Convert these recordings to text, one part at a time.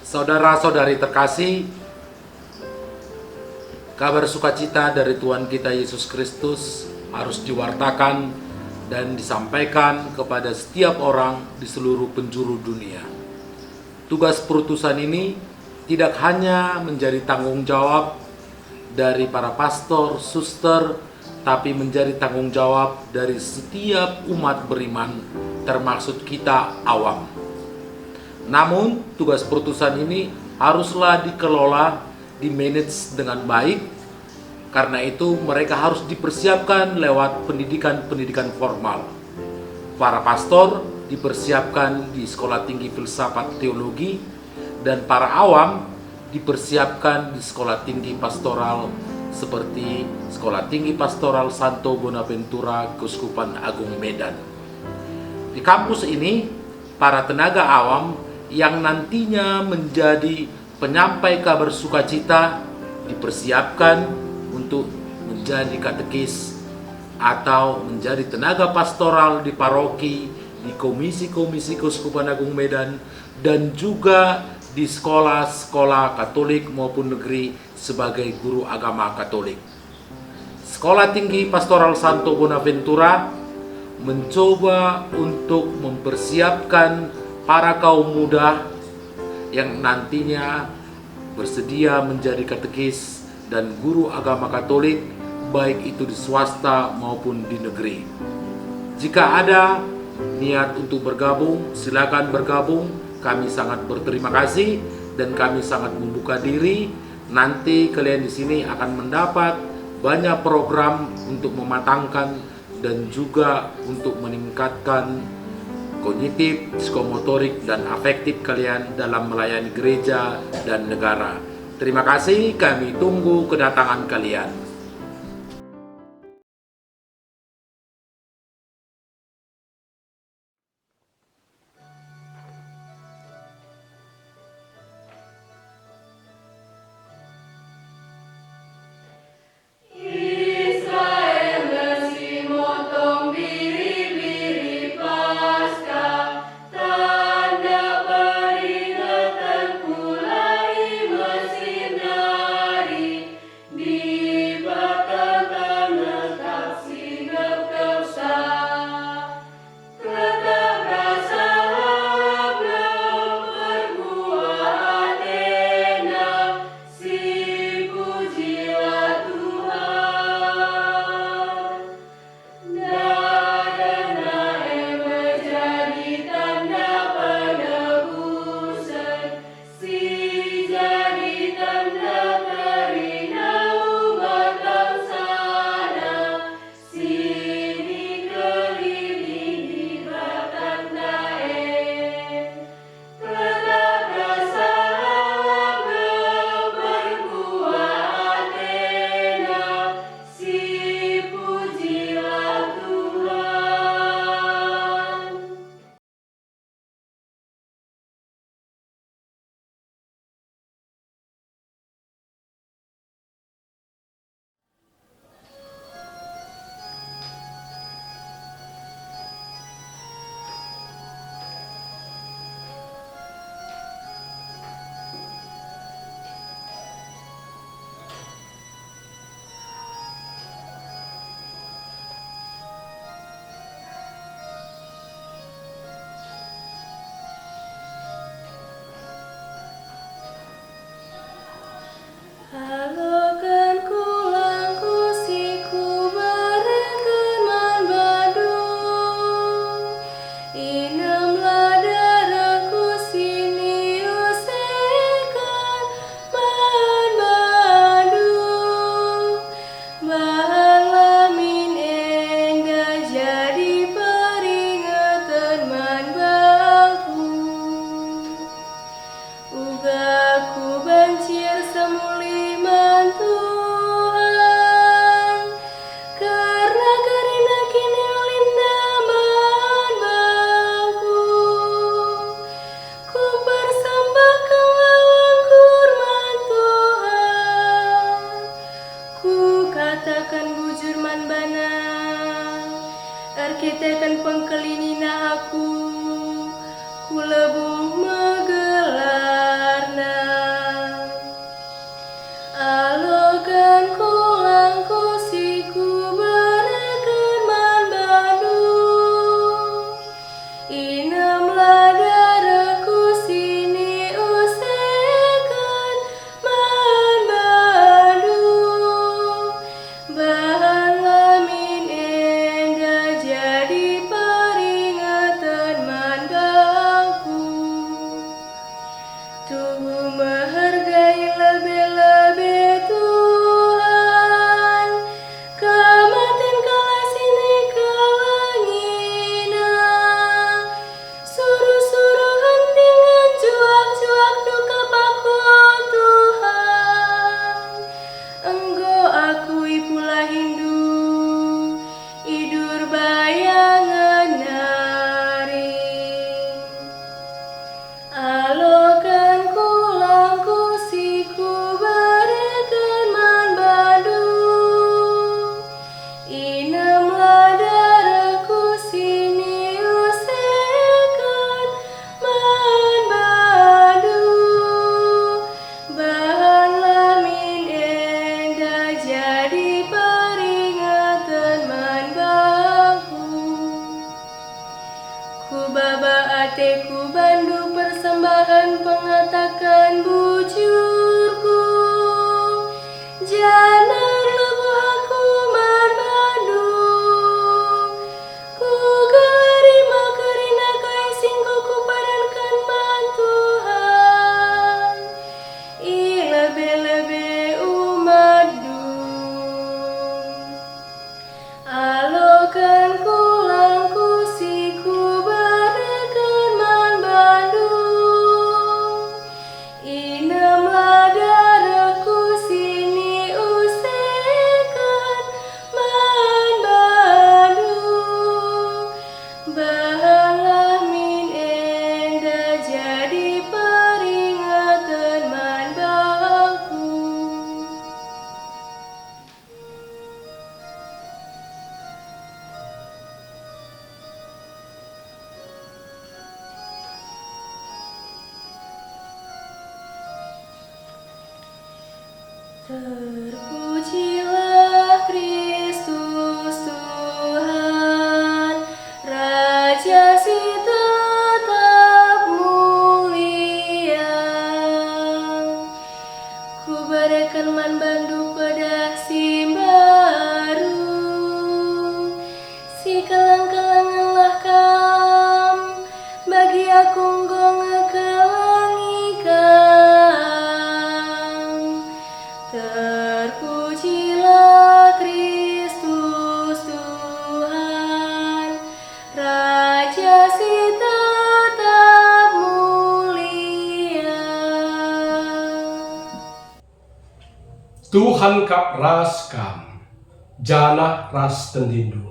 Saudara-saudari terkasih, kabar sukacita dari Tuhan kita Yesus Kristus harus diwartakan dan disampaikan kepada setiap orang di seluruh penjuru dunia. Tugas perutusan ini tidak hanya menjadi tanggung jawab dari para pastor, suster, tapi menjadi tanggung jawab dari setiap umat beriman, termasuk kita awam. Namun, tugas perutusan ini haruslah dikelola, dimanage dengan baik. Karena itu, mereka harus dipersiapkan lewat pendidikan formal. Para pastor dipersiapkan di Sekolah Tinggi Filsafat Teologi, dan para awam dipersiapkan di Sekolah Tinggi Pastoral seperti Sekolah Tinggi Pastoral Santo Bonaventura, Keuskupan Agung Medan. Di kampus ini, para tenaga awam yang nantinya menjadi penyampai kabar sukacita dipersiapkan untuk menjadi katekis atau menjadi tenaga pastoral di paroki, di komisi-komisi Keuskupan Agung Medan, dan juga di sekolah-sekolah Katolik maupun negeri sebagai guru agama Katolik. Sekolah Tinggi Pastoral Santo Bonaventura mencoba untuk mempersiapkan para kaum muda yang nantinya bersedia menjadi katekis dan guru agama Katolik, baik itu di swasta maupun di negeri. Jika ada niat untuk bergabung, silakan bergabung. Kami sangat berterima kasih dan kami sangat membuka diri. Nanti kalian di sini akan mendapat banyak program untuk mematangkan dan juga untuk meningkatkan kognitif, psikomotorik, dan afektif kalian dalam melayani gereja dan negara. Terima kasih, kami tunggu kedatangan kalian. Arkitekan pengkelinina aku, ku lebuh menggelarna. Tuhan pengatakan bujurku, jalan lebuh aku Bandung. Ku gerima kerina kaisingku ku padankan man Tuhan, ilebe-lebe umadung. Alokan kulangku siku barekan man Bandung, inemlah darahku sini usekan man Bandung. Bahalah min enda jadi peringatan man bangku. Terpujilah Kristus Tuhan, Raja si tetap mulia. Ku berikan man bandu pada si baru, si kelang-kelanganlah kam, bagi aku nggong kelangikan. Terpujilah Kristus Tuhan, Raja si tetap mulia. Tuhan kap ras kam, jana ras tendindu.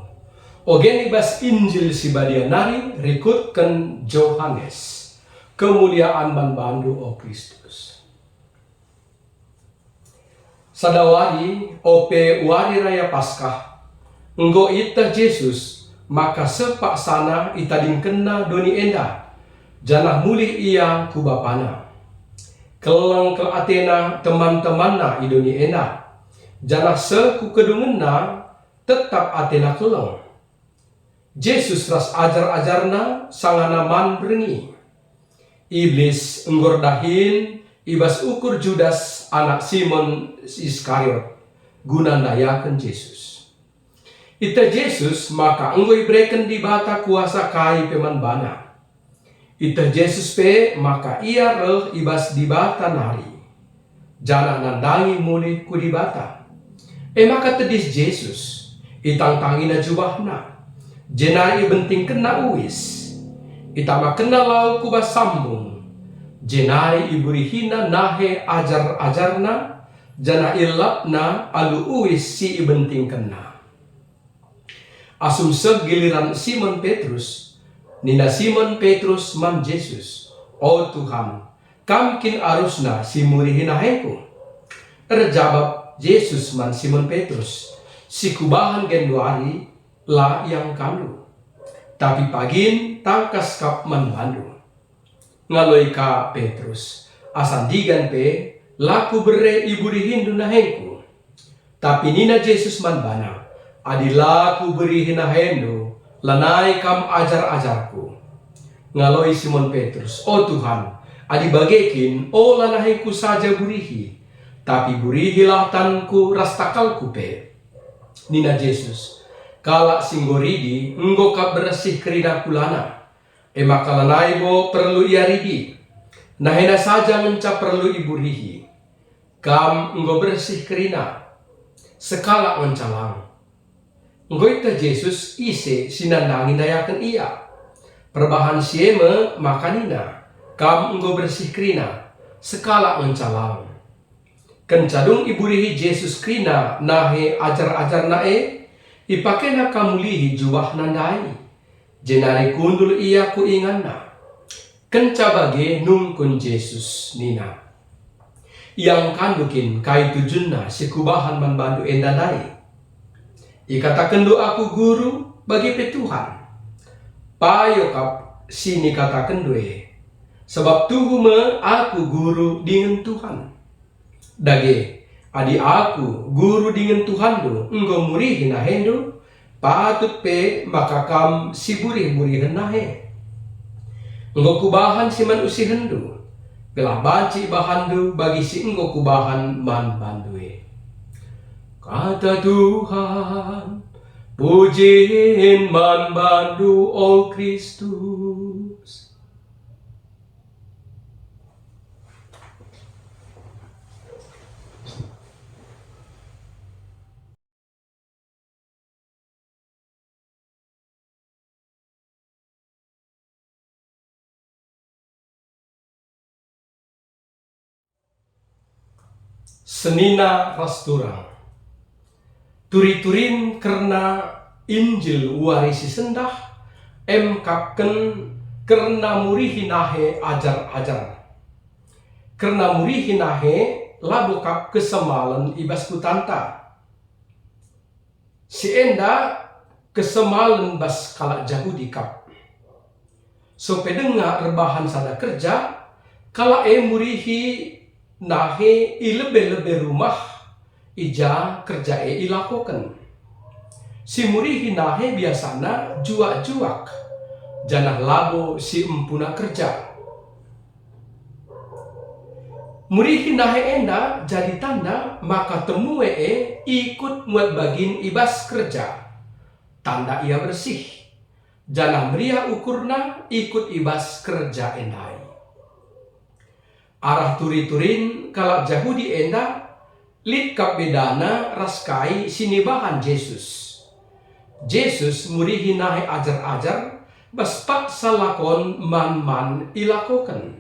Ogeni bas Injil si badia nari rikutkan Johannes. Kemuliaan ban bandu o Kristus. Sadawari ope wari raya Paskah, enggo ita Yesus, maka sepak sana ita dingkena doni enda, janah mulih ia ku bapana. Kelang ke Athena teman-temanna idoni enda, janah seku kedungenna tetap Athena kelang. Yesus ras ajar-ajarna sangana man berengi. Iblis enggor dahin ibas ukur Judas anak Simon Iskariot gunandayakan Yesus. Ita Yesus maka enggoi breken di bata kuasa kai peman bana. Ita Yesus pe maka ia reh ibas di bata nari. Jana nandangi muli ku di bata. Maka tedis Yesus itang tangina jubahna. Jenari benting kena uis. Itama kena lau kubas sambung. Jenari iburihina nahe ajar-ajarna, jana ilapna alu uis si ibenting kena. Asum segiliran Simon Petrus, nina Simon Petrus man Yesus, o Tuhan, kamkin arusna si murihina heku. Terjawab Yesus man Simon Petrus, si kubahan genduari la yang kandu. Tapi pagin tangkas kap man bandu. Ngaloi ka Petrus, asandigan pe laku bere iburihin dunahenku. Tapi nina Yesus man bana, adi laku berihin nahendu, lanai kam ajar-ajarku. Ngaloi Simon Petrus, o Tuhan, adi bagekin, o lanaheku saja burihi, tapi burihilah tanku rastakalku pe. Nina Yesus, kala singgoridi enggo ka bersih kerina kulana. Maka lanai bo perlu ia ridi. Nahena saja menca perlu iburihi. Kam enggo bersih kerina. Sekala mencalang. Enggo ita Yesus ise sinandangi dayakan ia. Perbahan sieme makanina. Kam enggo bersih kerina. Sekala mencalang. Kencadung iburihi Yesus kerina nahe ajar-ajar nae. Ipakena kamulihi jubah nandai, jenari kundul ia ku inganna, kenca bage nungkun Yesus nina. Yang kandukin kai tujunna sikubahan manbandu endandai. Ikatakan do aku guru bagi petuhan. Payo kap sini katakan doe, sebab tuhume aku guru dengan Tuhan. Dage. Adi aku guru dengan Tuhan do enggo murihin nahendo patut pe maka kam si burih-burih nahe. Enggo kubahan si man usi hendu, gelah banci bahandu bagi si enggo kubahan man bandue. Kata Tuhan, pujiin man bandu o Kristus. Senina rasturang turi-turin karena Injil warisi sendah kapken karena murihinahe ajar-ajar karena murihinahe labu kap kesemalan ibas kutanta si enda kesemalan bas kalak Yahudi kap so pedenga rebahan sada kerja kala murihi nahe ilebe-lebe rumah ija kerja ilakoken. Si murihi nahe biasana juak-juak janah labo si empuna kerja. Murihi nahe enda jadi tanda maka temue ikut muat bagin ibas kerja. Tanda ia bersih. Janah meriah ukurna ikut ibas kerja endai. Arah turi-turin kalak Yahudi enda litkap bedana raskai sinibahan Yesus. Yesus murihi nahe ajar-ajar baspak salakon man-man ilakoken.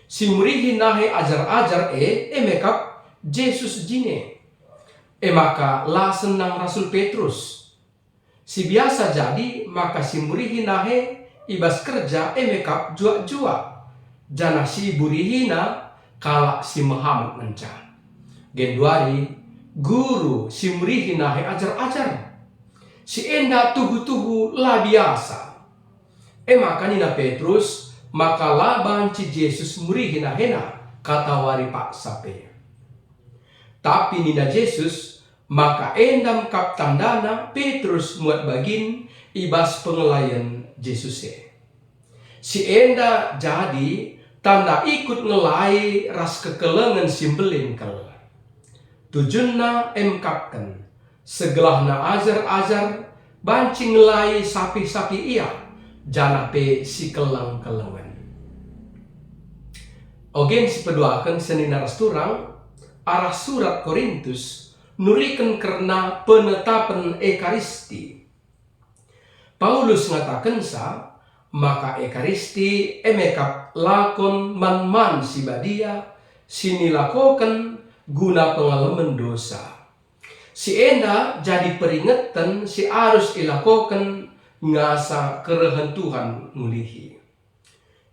Si murihi nahe ajar-ajar emekap Yesus jine. Maka la senang Rasul Petrus. Si biasa jadi maka si murihi nahe ibas kerja emekap juak-juak. Janah si burihina kalak si Muhammad menca. Genduari guru si murihina he ajar-ajar. Si enda tuhu-tuhu la biasa. Maka nina Petrus maka la banci Yesus murihina hena kata wari pak sape. Tapi nina Yesus maka endam kap tandana Petrus muat bagin ibas pengelayan Yesus si enda jadi tanda ikut ngelai ras kekelengan simbelin kel. Tujunna kapken segelahna ajar-ajar banci ngelai sapi-sapi ia jana pe si kelang-kelengan. Ogen si peduakan senina rasturang arah surat Korintus nuriken karena penetapan Ekaristi. Paulus ngatakan maka Ekaristi emekap lakon man-man si badia sinilakoken guna pengalaman dosa. Si enda jadi peringatan si harus ilakoken ngasa kerehan Tuhan ngulihi.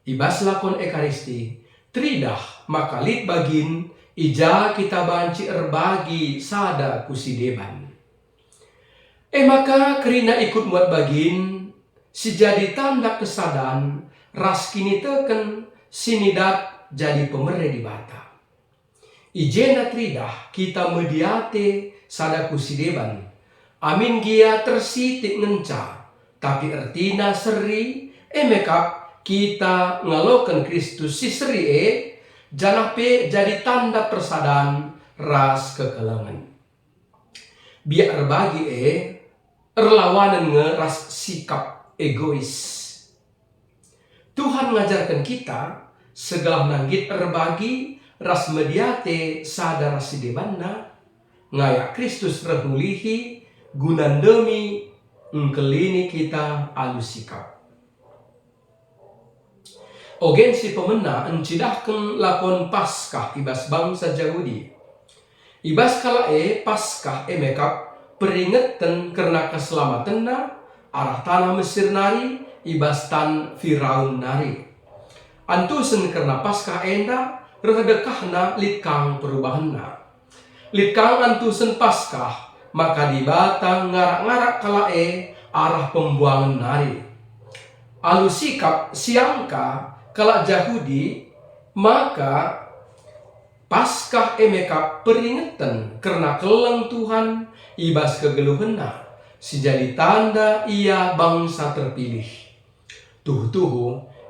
Ibas lakon Ekaristi tridah maka lit bagin ija kita banci erbagi sada kusideban. Maka kerina ikut muat bagin si jadi tanda kesadan ras kini teken sinidat jadi pemere di bata. Ijena tridah kita mediate sada kusideban. Amin gia tersitik ngenca. Tapi ertina seri emekap kita ngalokan Kristus si seri janah pe jadi tanda persadan ras kekelangan. Biar bagi erlawanan ngeras sikap egois. Tuhan mengajarkan kita segala nanggit erbagi ras mediate sadar sidebanna ngaya Kristus rehulihi gunan demi ngkelini kita alus sikap. Ogen si pemena encidahkan lakon Paskah ibas bangsa Yahudi. Ibas kala Paskah emekap peringatan karena keselamatanna arah tanah Mesir nari ibas tan Firaun nari. Antusen karena Paskah enda redekahna litkang perubahanna. Litkang antusen Paskah maka dibatang ngarak-ngarak kala arah pembuangan nari. Alu sikap siangka kala Yahudi maka Paskah emekap peringatan karena kelang Tuhan ibas kegeluhenna si jadi tanda ia bangsa terpilih. Tuh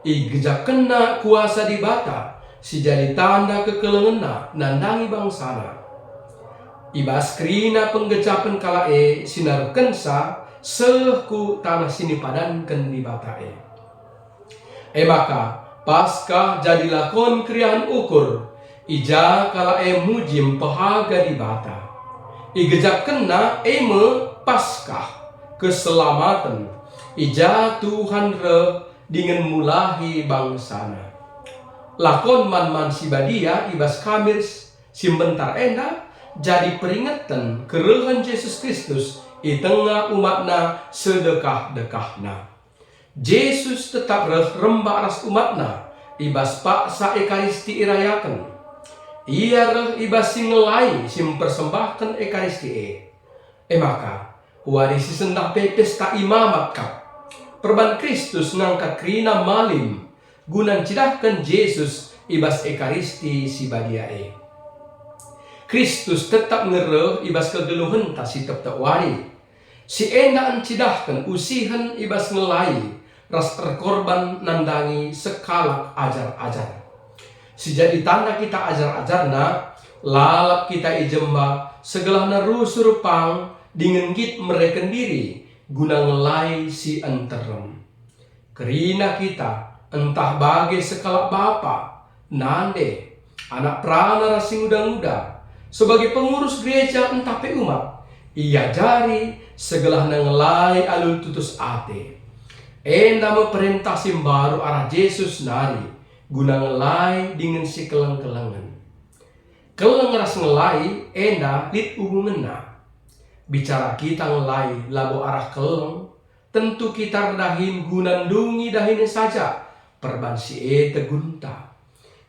I gejak kena kuasa di bata, si jadi tanda kekelengena nandangi bangsana. Ibas krina penggecapan kalae sinar kensa sehku tanah sini padankan di batae. Maka pasca jadi lakon krian ukur, ija kalae mujim pehaga di bata. I gejak kena eme pasca keselamatan, ija Tuhan re dengan mulahi bangsana. Lakon man si badia ibas kamirs simbentar enda jadi peringatan kerehan Yesus Kristus di tengah umatna sedekah-dekahna. Yesus tetap rembak ras umatna ibas paksa ekaristi irayakan. Ia reh ibas singelai sim persembahkan ekaristi maka warisi sendak pepes tak imamat kap. Perban Kristus ngangkat krina malim gunan cidahkan Yesus ibas ekaristi si badiae. Kristus tetap ngereh ibas kegeluhan tak si tetap wari. Si endaan cidahkan usihan ibas ngelai ras terkorban nandangi sekalak ajar-ajar. Si jadi tanda kita ajar-ajarna lalap kita ijemba segelahna rusur pang dengan git mereka diri guna ngelai si enterem. Kerina kita entah bagai sekalak bapa nande anak prana rasing muda-muda sebagai pengurus gereja entah pe umat, ia jari segelah ngelai alul tutus ate. Enda memerintah simbaru arah Yesus nari, guna ngelai dengan si keleng-kelengan. Keleng ras ngelai, enda lit ubungena. Bicara kita ngelai labo arah keleng, tentu kita redahin gunandungi dahin saja, perban si tegunta.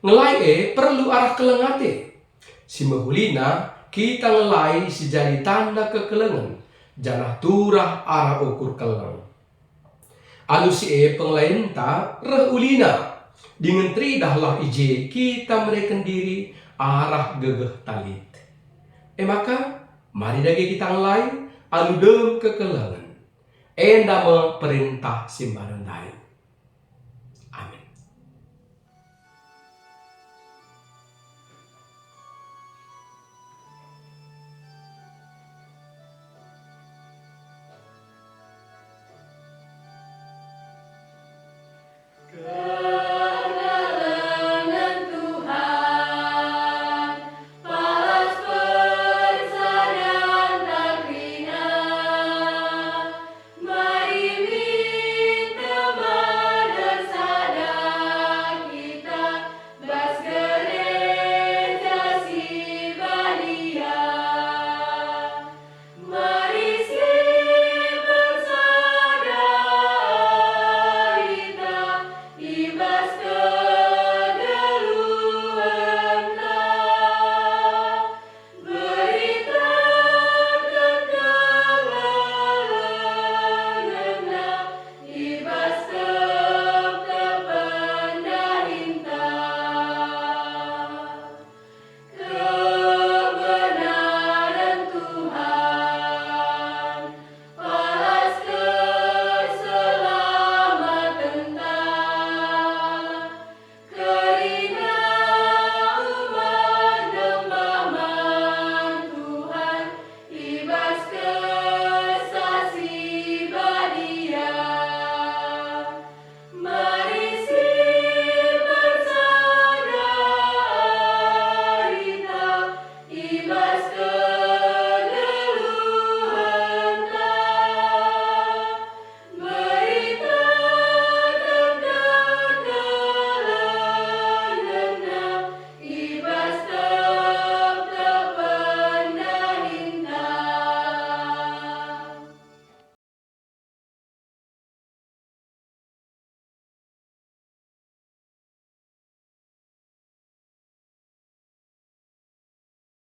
Ngelai perlu arah keleng ate. Si mahulina kita ngelai si jadi tanda kekelengan janah turah arah ukur keleng. Alu si penglenta reh ulina dengan tridahlah ije kita mereka diri arah gegeh talit. Maka mari dagi kita ngelai alu dem kekelengan. Enda perintah simbarandai.